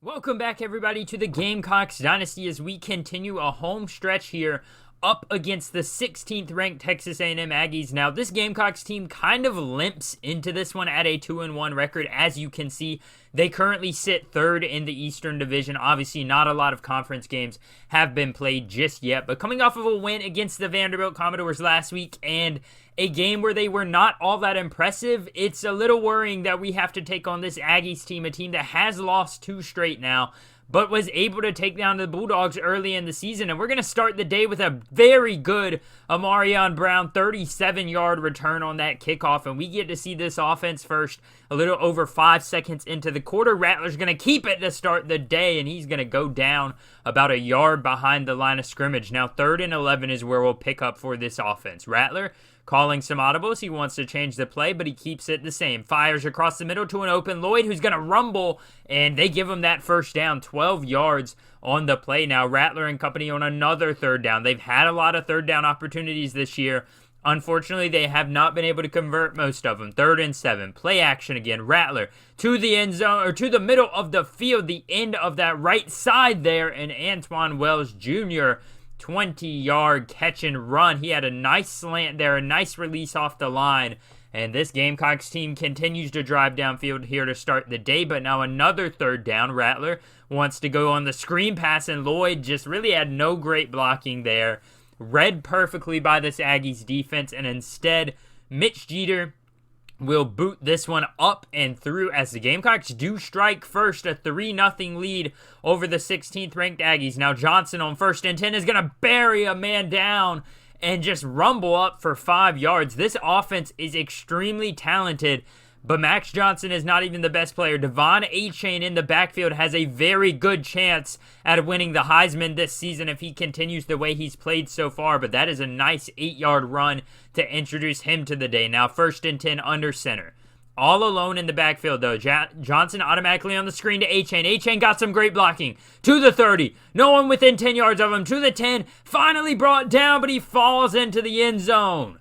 Welcome back, everybody, to the Gamecocks Dynasty as we continue a home stretch here up against the 16th ranked Texas A&M Aggies. Now, this Gamecocks team kind of limps into this one at a 2-1 record. As you can see, they currently sit third in the Eastern Division. Obviously, not a lot of conference games have been played just yet, but coming off of a win against the Vanderbilt Commodores last week and a game where they were not all that impressive, it's a little worrying that we have to take on this Aggies team, a team that has lost 2 straight now, but was able to take down the Bulldogs early in the season. And we're going to start the day with a very good Amarion Brown 37-yard return on that kickoff. And we get to see this offense first a little over 5 seconds into the quarter. Rattler's going to keep it to start the day, and he's going to go down about a yard behind the line of scrimmage. Now, 3rd and 11 is where we'll pick up for this offense. Rattler calling some audibles. He wants to change the play, but he keeps it the same. Fires across the middle to an open Lloyd, who's going to rumble, and they give him that first down, 12 yards on the play. Now, Rattler and company on another 3rd down. They've had a lot of 3rd down opportunities this year. Unfortunately, they have not been able to convert most of them. 3rd and 7. Play action again. Rattler to the end zone, or to the middle of the field, the end of that right side there, and Antoine Wells Jr., 20-yard catch and run. He had a nice slant there, a nice release off the line. And this Gamecocks team continues to drive downfield here to start the day. But now another 3rd down. Rattler wants to go on the screen pass, and Lloyd just really had no great blocking there. Read perfectly by this Aggies defense, and instead, Mitch Jeter will boot this one up and through as the Gamecocks do strike first, a 3-0 lead over the 16th ranked Aggies. Now Johnson on 1st and 10 is going to bury a man down and just rumble up for 5 yards. This offense is extremely talented, but Max Johnson is not even the best player. Devon Achane in the backfield has a very good chance at winning the Heisman this season if he continues the way he's played so far, but that is a nice 8-yard run to introduce him to the day. Now 1st and 10 under center. All alone in the backfield, though. Johnson automatically on the screen to Achane. Achane got some great blocking. To the 30. No one within 10 yards of him. To the 10. Finally brought down, but he falls into the end zone.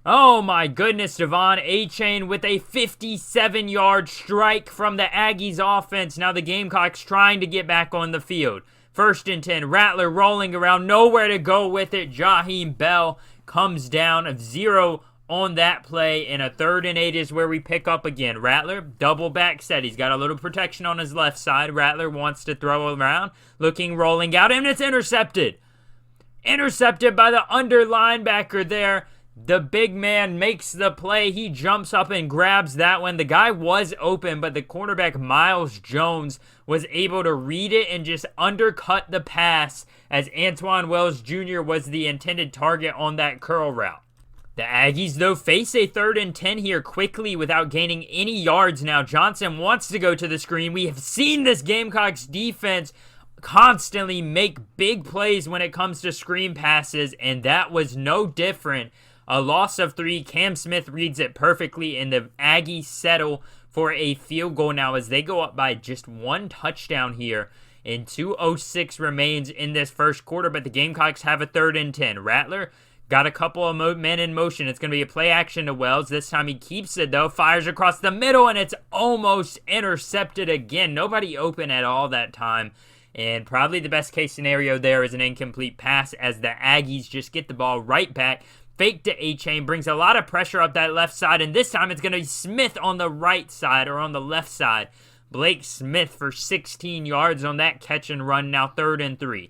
Oh my goodness, Devon Achane with a 57-yard strike from the Aggies offense. Now the Gamecocks trying to get back on the field. 1st and 10, Rattler rolling around, nowhere to go with it. Jaheim Bell comes down of 0 on that play, and a 3rd and 8 is where we pick up again. Rattler, double back set. He's got a little protection on his left side. Rattler wants to throw around, looking, rolling out, and it's intercepted. Intercepted by the under linebacker there. The big man makes the play. He jumps up and grabs that one. The guy was open, but the cornerback Miles Jones was able to read it and just undercut the pass as Antoine Wells Jr. was the intended target on that curl route. The Aggies, though, face a 3rd and 10 here quickly without gaining any yards. Now Johnson wants to go to the screen. We have seen this Gamecocks defense constantly make big plays when it comes to screen passes, and that was no different. A loss of 3. Cam Smith reads it perfectly, and the Aggies settle for a field goal now as they go up by just 1 touchdown here. And 2:06 remains in this first quarter, but the Gamecocks have a 3rd and 10. Rattler got a couple of men in motion. It's going to be a play action to Wells. This time he keeps it, though. Fires across the middle, and it's almost intercepted again. Nobody open at all that time. And probably the best case scenario there is an incomplete pass as the Aggies just get the ball right back. Fake to Achane, brings a lot of pressure up that left side, and this time it's going to be Smith on the right side, or on the left side. Blake Smith for 16 yards on that catch and run, now 3rd and 3.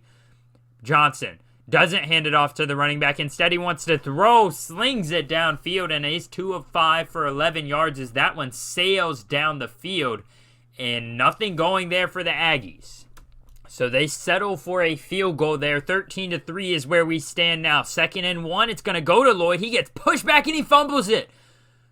Johnson doesn't hand it off to the running back. Instead, he wants to throw, slings it downfield, and he's 2 of 5 for 11 yards as that one sails down the field, and nothing going there for the Aggies. So they settle for a field goal there. 13-3 is where we stand now. 2nd and 1. It's going to go to Lloyd. He gets pushed back and he fumbles it.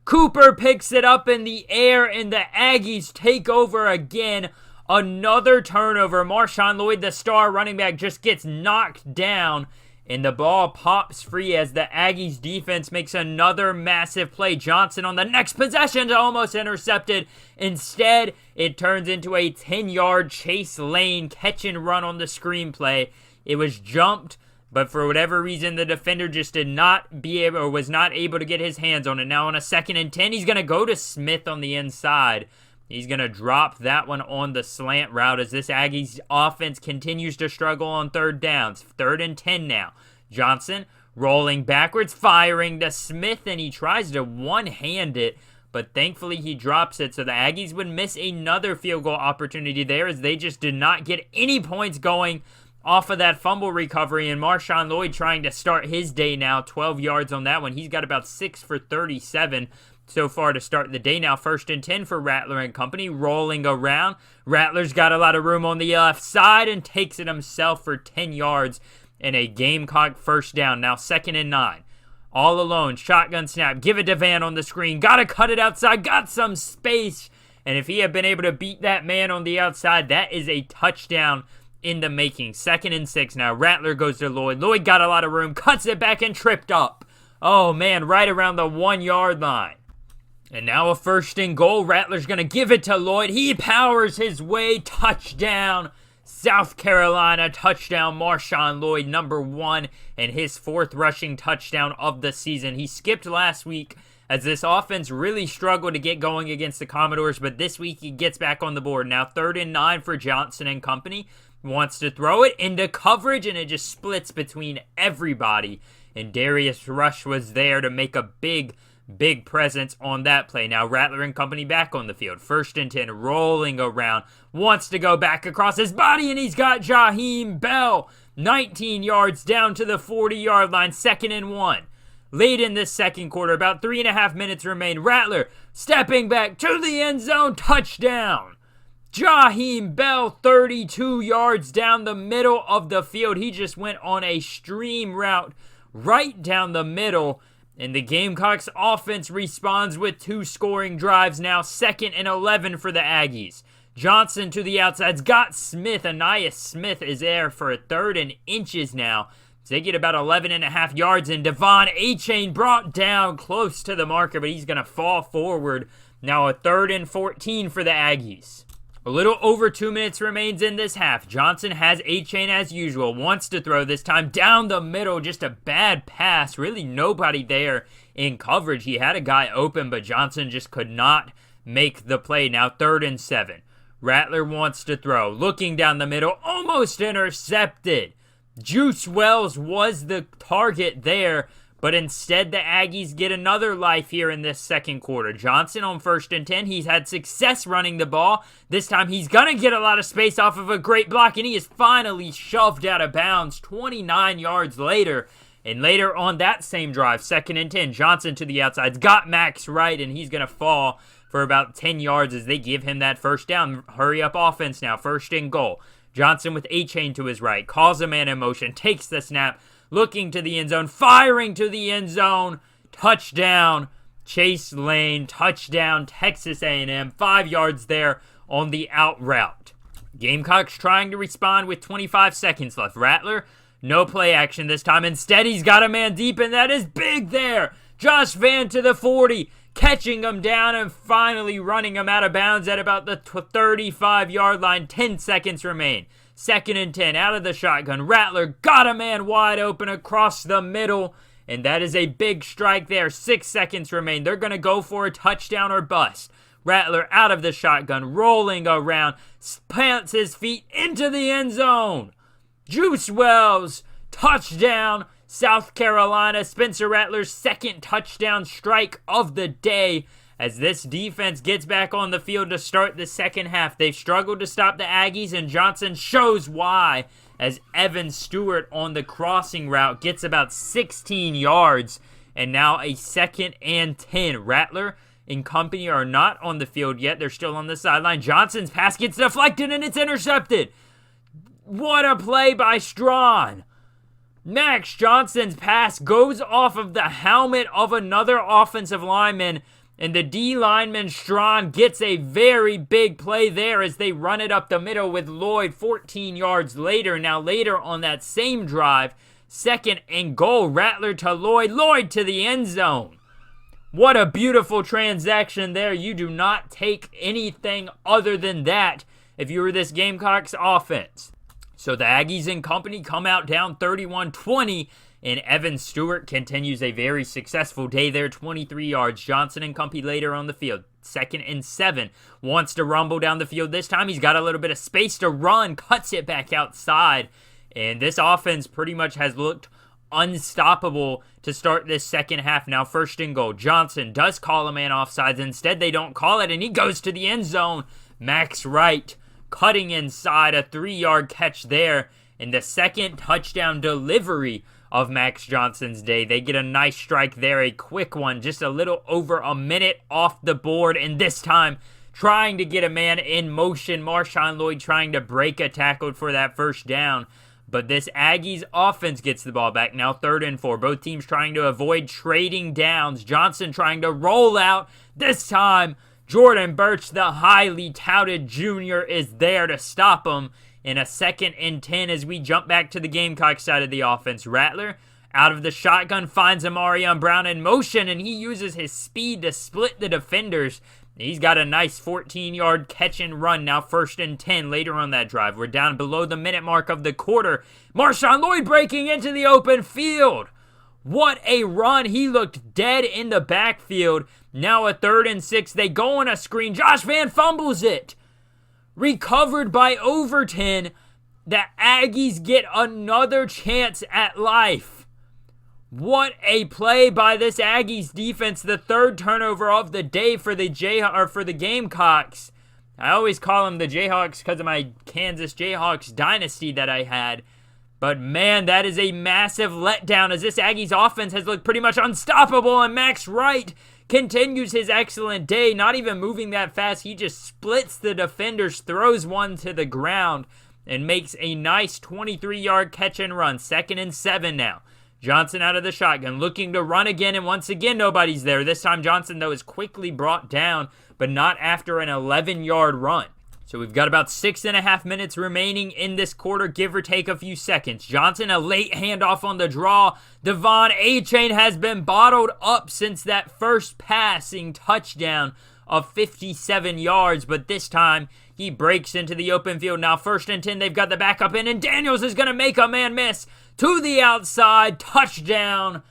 Cooper picks it up in the air and the Aggies take over again. Another turnover. Marshawn Lloyd, the star running back, just gets knocked down. And the ball pops free as the Aggies defense makes another massive play. Johnson on the next possession is almost intercepted. Instead, it turns into a 10-yard Chase Lane catch and run on the screenplay. It was jumped, but for whatever reason, the defender just did not be able, or was not able to get his hands on it. Now on a 2nd and 10, he's going to go to Smith on the inside. He's going to drop that one on the slant route as this Aggies offense continues to struggle on third downs. 3rd and 10 now. Johnson rolling backwards, firing to Smith, and he tries to one-hand it, but thankfully he drops it, so the Aggies would miss another field goal opportunity there as they just did not get any points going off of that fumble recovery, and Marshawn Lloyd trying to start his day now, 12 yards on that one. He's got about 6 for 37 so far to start the day. Now 1st and 10 for Rattler and company, rolling around. Rattler's got a lot of room on the left side and takes it himself for 10 yards and a Gamecock first down. Now 2nd and 9. All alone, shotgun snap, give it to Van on the screen, gotta cut it outside, got some space, and if he had been able to beat that man on the outside, that is a touchdown in the making. 2nd and 6 now, Rattler goes to Lloyd, Lloyd got a lot of room, cuts it back and tripped up. Oh man, right around the 1-yard line. And now a 1st and goal, Rattler's gonna give it to Lloyd, he powers his way, touchdown, South Carolina, touchdown, Marshawn Lloyd, number 1, and his 4th rushing touchdown of the season. He skipped last week as this offense really struggled to get going against the Commodores, but this week he gets back on the board. Now 3rd and 9 for Johnson and company. Wants to throw it into coverage, and it just splits between everybody. And Darius Rush was there to make a big presence on that play. Now Rattler and company back on the field. 1st and 10, rolling around. Wants to go back across his body, and he's got Jaheim Bell. 19 yards down to the 40-yard line. 2nd and 1. Late in this second quarter, about 3.5 minutes remain. Rattler stepping back to the end zone. Touchdown. Jaheim Bell, 32 yards down the middle of the field. He just went on a stream route right down the middle. And the Gamecocks offense responds with 2 scoring drives now. 2nd and 11 for the Aggies. Johnson to the outsides, got Smith. Anias Smith is there for a 3rd and inches now. So they get about 11.5 yards, and Devon Achane brought down close to the marker, but he's going to fall forward. Now a 3rd and 14 for the Aggies. A little over 2 minutes remains in this half. Johnson has Achane as usual. Wants to throw this time down the middle. Just a bad pass. Really nobody there in coverage. He had a guy open, but Johnson just could not make the play. Now 3rd and 7. Rattler wants to throw. Looking down the middle. Almost intercepted. Juice Wells was the target there, but instead the Aggies get another life here in this second quarter. Johnson on 1st and 10. He's had success running the ball. This time he's going to get a lot of space off of a great block, and he is finally shoved out of bounds 29 yards later. And later on that same drive, 2nd and 10, Johnson to the outsides, got Max right, and he's going to fall for about 10 yards as they give him that first down. Hurry up offense now, 1st and goal. Johnson with Achane to his right, calls a man in motion, takes the snap, looking to the end zone, firing to the end zone, touchdown, Chase Lane, touchdown, Texas A&M, 5 yards there on the out route. Gamecocks trying to respond with 25 seconds left. Rattler, no play action this time. Instead, he's got a man deep, and that is big there. Josh Van to the 40, catching him down and finally running him out of bounds at about the 35-yard line. 10 seconds remain. 2nd and 10, out of the shotgun. Rattler got a man wide open across the middle, and that is a big strike there. 6 seconds remain. They're going to go for a touchdown or bust. Rattler out of the shotgun, rolling around, plants his feet into the end zone. Juice Wells, touchdown, South Carolina. Spencer Rattler's 2nd touchdown strike of the day as this defense gets back on the field to start the second half. They've struggled to stop the Aggies, and Johnson shows why as Evan Stewart on the crossing route gets about 16 yards, and now a 2nd and 10. Rattler and company are not on the field yet. They're still on the sideline. Johnson's pass gets deflected, and it's intercepted. What a play by Strawn. Max Johnson's pass goes off of the helmet of another offensive lineman, and the D lineman Strawn gets a very big play there as they run it up the middle with Lloyd 14 yards later. Now later on that same drive, 2nd and goal, Rattler to Lloyd, Lloyd to the end zone. What a beautiful transaction there. You do not take anything other than that if you were this Gamecocks offense. So the Aggies and company come out down 31-20, and Evan Stewart continues a very successful day there, 23 yards. Johnson and company later on the field. second and 7. Wants to rumble down the field this time. He's got a little bit of space to run, cuts it back outside. And this offense pretty much has looked unstoppable to start this second half. Now 1st and goal. Johnson does call a man offsides. Instead, they don't call it, and he goes to the end zone. Max Wright cutting inside, a 3-yard catch there. And the second touchdown delivery of Max Johnson's day. They get a nice strike there, a quick one, just a little over a minute off the board. And this time, trying to get a man in motion. Marshawn Lloyd trying to break a tackle for that first down. But this Aggies offense gets the ball back. Now 3rd and 4. Both teams trying to avoid trading downs. Johnson trying to roll out. This time, Jordan Birch, the highly touted junior, is there to stop him. In a 2nd and 10 as we jump back to the Gamecock side of the offense. Rattler out of the shotgun finds Amarion Brown in motion, and he uses his speed to split the defenders. He's got a nice 14-yard catch and run. Now 1st and 10 later on that drive. We're down below the minute mark of the quarter. Marshawn Lloyd breaking into the open field. What a run. He looked dead in the backfield. Now a 3rd and 6. They go on a screen. Josh Vann fumbles it. Recovered by Overton. The Aggies get another chance at life. What a play by this Aggies defense. The 3rd turnover of the day for the Gamecocks. I always call them the Jayhawks because of my Kansas Jayhawks dynasty that I had. But man, that is a massive letdown as this Aggies offense has looked pretty much unstoppable, and Max Wright continues his excellent day, not even moving that fast. He just splits the defenders, throws one to the ground, and makes a nice 23-yard catch and run. 2nd and 7 now. Johnson out of the shotgun, looking to run again, and once again, nobody's there. This time, Johnson, though, is quickly brought down, but not after an 11-yard run. So we've got about 6.5 minutes remaining in this quarter, give or take a few seconds. Johnson, a late handoff on the draw. Devon Achane has been bottled up since that first passing touchdown of 57 yards, but this time he breaks into the open field. Now 1st and 10, they've got the backup in, and Daniels is going to make a man miss to the outside. Touchdown,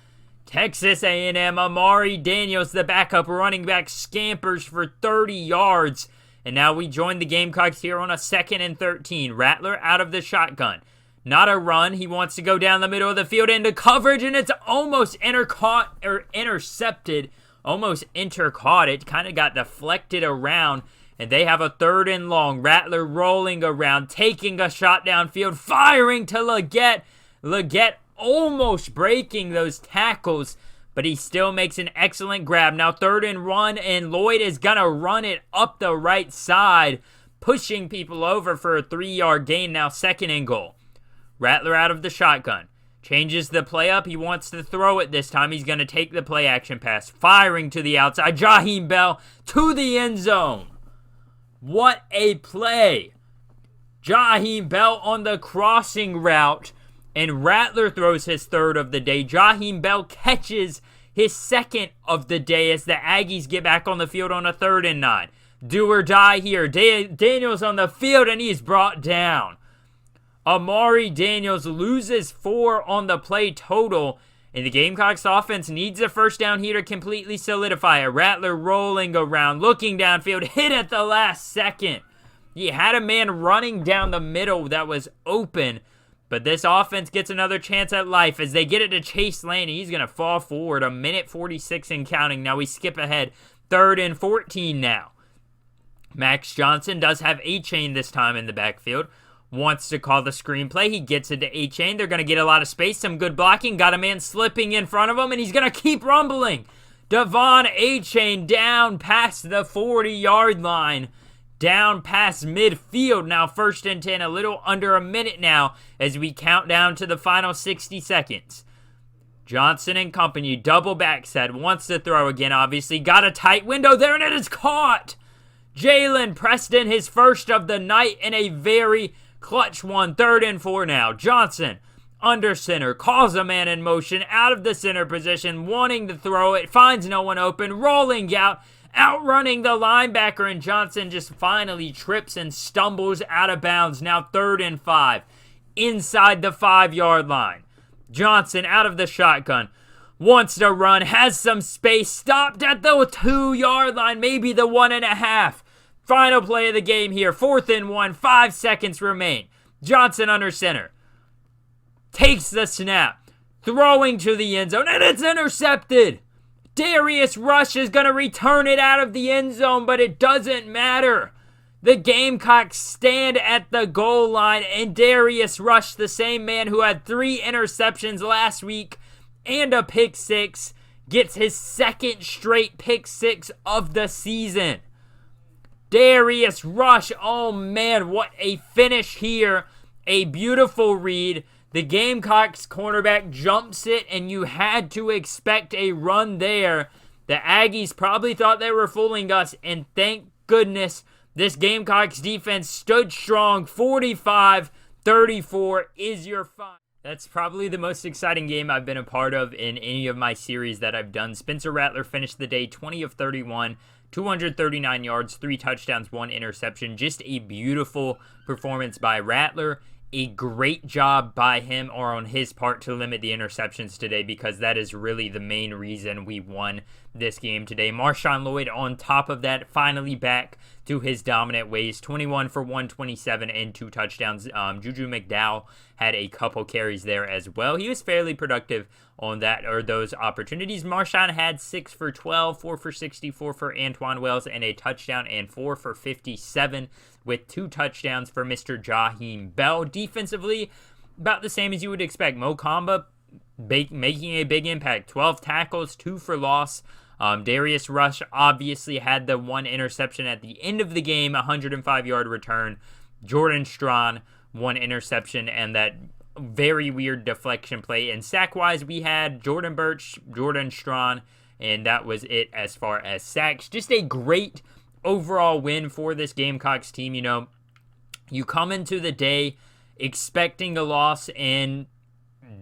Texas A&M. Amari Daniels, the backup running back, scampers for 30 yards. And now we join the Gamecocks here on a 2nd and 13. Rattler out of the shotgun. Not a run. He wants to go down the middle of the field into coverage, and it's almost intercepted. Almost intercaught. It kind of got deflected around, and they have a 3rd and long. Rattler rolling around, taking a shot downfield, firing to Leggett. Leggett almost breaking those tackles, but he still makes an excellent grab. Now 3rd and 1, and Lloyd is going to run it up the right side, pushing people over for a 3-yard gain. Now 2nd and goal. Rattler out of the shotgun. Changes the play up. He wants to throw it this time. He's going to take the play action pass. Firing to the outside. Jaheim Bell to the end zone. What a play. Jaheim Bell on the crossing route. And Rattler throws his 3rd of the day. Jaheim Bell catches his 2nd of the day as the Aggies get back on the field on a 3rd and 9. Do or die here. Daniels on the field, and he's brought down. Amari Daniels loses 4 on the play total, and the Gamecocks offense needs a first down here to completely solidify it. Rattler rolling around, looking downfield, hit at the last second. He had a man running down the middle that was open, but this offense gets another chance at life as they get it to Chase Lane. He's going to fall forward. A minute 46 and counting. Now we skip ahead. 3rd and 14 now. Max Johnson does have Achane this time in the backfield. Wants to call the screenplay. He gets it to Achane. They're going to get a lot of space. Some good blocking. Got a man slipping in front of him, and he's going to keep rumbling. Devon Achane down past the 40-yard line. Down past midfield. Now 1st and 10, a little under a minute now as we count down to the final 60 seconds. Johnson and company, double back set, wants to throw again, obviously. Got a tight window there, and it is caught. Jalen Preston, his first of the night, in a very clutch one. 3rd and 4 now. Johnson under center, calls a man in motion, out of the center position, wanting to throw it, finds no one open, rolling out, outrunning the linebacker, and Johnson just finally trips and stumbles out of bounds. Now 3rd and 5, inside the 5-yard line. Johnson out of the shotgun, wants to run, has some space, stopped at the 2-yard line, maybe the 1.5. Final play of the game here, 4th and 1, 5 seconds remain. Johnson under center, takes the snap, throwing to the end zone, and it's intercepted. Darius Rush is going to return it out of the end zone, but it doesn't matter. The Gamecocks stand at the goal line, and Darius Rush, the same man who had 3 interceptions last week and a pick 6, gets his 2nd straight pick 6 of the season. Darius Rush, oh man, what a finish here. A beautiful read. The Gamecocks cornerback jumps it, and you had to expect a run there. The Aggies probably thought they were fooling us, and thank goodness this Gamecocks defense stood strong. 45-34 is your final. That's probably the most exciting game I've been a part of in any of my series that I've done. Spencer Rattler finished the day 20 of 31, 239 yards, 3 touchdowns, 1 interception. Just a beautiful performance by Rattler. A great job by him or on his part to limit the interceptions today, because that is really the main reason we won this game today. Marshawn Lloyd on top of that, finally back to his dominant ways. 21 for 127 and 2 touchdowns. Juju McDowell had a couple carries there as well. He was fairly productive on that or those opportunities. Marshawn had 6 for 12, 4 for 64 for Antoine Wells, and a touchdown, and 4 for 57 with 2 touchdowns for Mr. Jaheim Bell. Defensively, about the same as you would expect. Mo Kamba making a big impact. 12 tackles, 2 for loss. Darius Rush obviously had the 1 interception at the end of the game, 105-yard return. Jordan Strawn, 1 interception, and that very weird deflection play. And sack-wise, we had Jordan Birch, Jordan Strawn, and that was it as far as sacks. Just a great overall win for this Gamecocks team. You know, you come into the day expecting a loss, and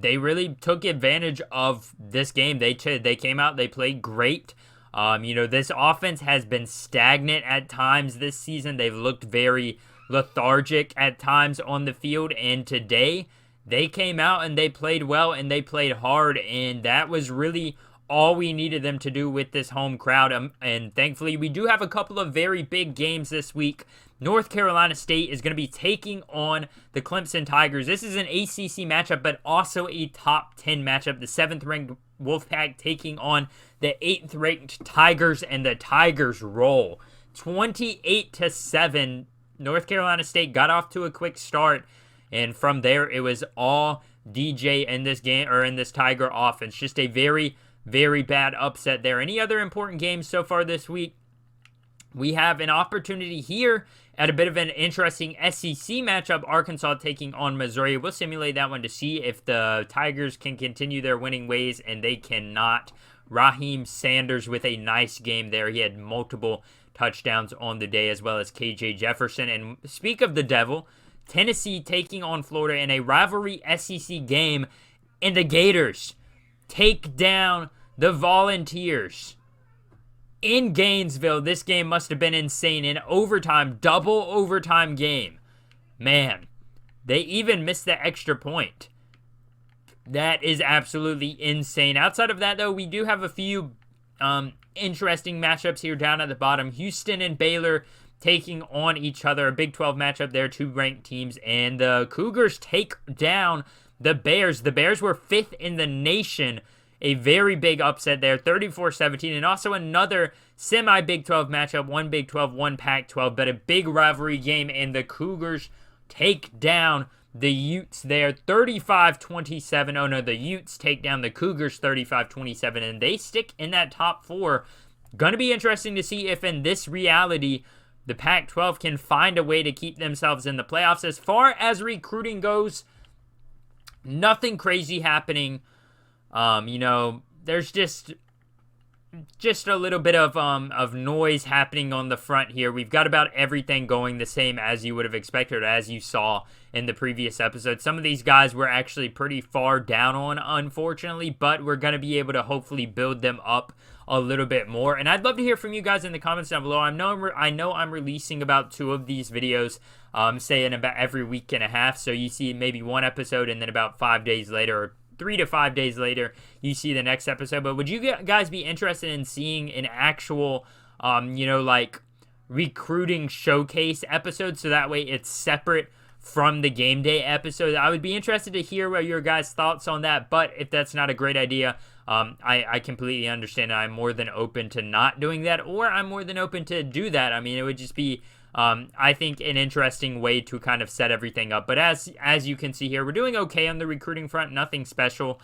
they really took advantage of this game. They came out, they played great. You know, this offense has been stagnant at times this season. They've looked very lethargic at times on the field, and today they came out and they played well and they played hard, and that was really all we needed them to do with this home crowd. And thankfully, we do have a couple of very big games this week. North Carolina State is going to be taking on the Clemson Tigers. This is an ACC matchup, but also a top 10 matchup. The 7th-ranked Wolfpack taking on the 8th-ranked Tigers, and the Tigers roll 28-7. North Carolina State got off to a quick start, and from there it was all DJ in this game, or in this Tiger offense. Just a very, very bad upset there. Any other important games so far this week? We have an opportunity here at a bit of an interesting SEC matchup. Arkansas taking on Missouri. We'll simulate that one to see if the Tigers can continue their winning ways, and they cannot. Raheem Sanders with a nice game there. He had multiple touchdowns on the day, as well as KJ Jefferson. And speak of the devil, Tennessee taking on Florida in a rivalry SEC game, and the Gators take down the Volunteers in Gainesville. This game must have been insane. In overtime, double overtime game. Man, they even missed the extra point. That is absolutely insane. Outside of that, though, we do have a few interesting matchups here down at the bottom. Houston and Baylor taking on each other. A Big 12 matchup there, 2 ranked teams. And the Cougars take down the Bears. The Bears were 5th in the nation. A very big upset there, 34-17. And also another semi-Big 12 matchup, 1 Big 12, 1 Pac-12. But a big rivalry game, and the Cougars take down the Utes there, 35-27. Oh no, the Utes take down the Cougars 35-27, and they stick in that top 4. Gonna be interesting to see if in this reality the Pac-12 can find a way to keep themselves in the playoffs. As far as recruiting goes, nothing crazy happening. You know, there's just a little bit of noise happening on the front here. We've got about everything going the same as you would have expected, as you saw in the previous episode. Some of these guys were actually pretty far down on, unfortunately, but we're going to be able to hopefully build them up a little bit more. And I'd love to hear from you guys in the comments down below. I know I'm releasing about 2 of these videos, say in about every week and a half. So you see maybe 1 episode, and then about 5 days later, or 3 to 5 days later, you see the next episode. But would you guys be interested in seeing an actual, like recruiting showcase episode, so that way it's separate from the game day episode? I would be interested to hear what your guys' thoughts on that, but if that's not a great idea, I completely understand. I'm more than open to not doing that, or I'm more than open to do that. I mean, it would just be, I think, an interesting way to kind of set everything up. But as you can see here, we're doing okay on the recruiting front, nothing special.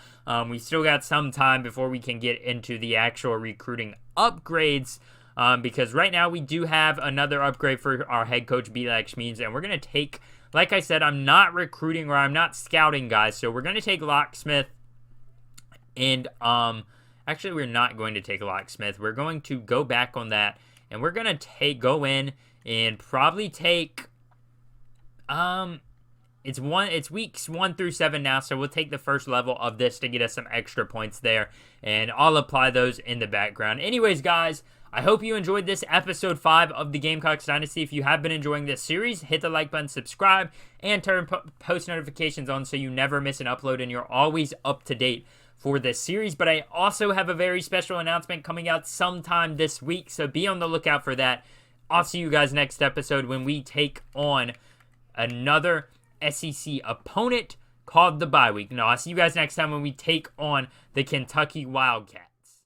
We still got some time before we can get into the actual recruiting upgrades, because right now we do have another upgrade for our head coach, Belak Schmeeds, and we're going to take, like I said, I'm not recruiting or I'm not scouting guys, so we're going to take Locksmith. And actually, we're not going to take Locksmith. We're going to go back on that, and we're going to go in and probably take it's weeks 1 through 7 now, so we'll take the first level of this to get us some extra points there, and I'll apply those in the background. Anyways, guys, I hope you enjoyed this episode 5 of the Gamecocks Dynasty. If you have been enjoying this series, hit the like button, subscribe, and turn post notifications on so you never miss an upload and you're always up to date for this series. But I also have a very special announcement coming out sometime this week, so be on the lookout for that. I'll see you guys next episode when we take on another SEC opponent called the bye week. No, I'll see you guys next time when we take on the Kentucky Wildcats.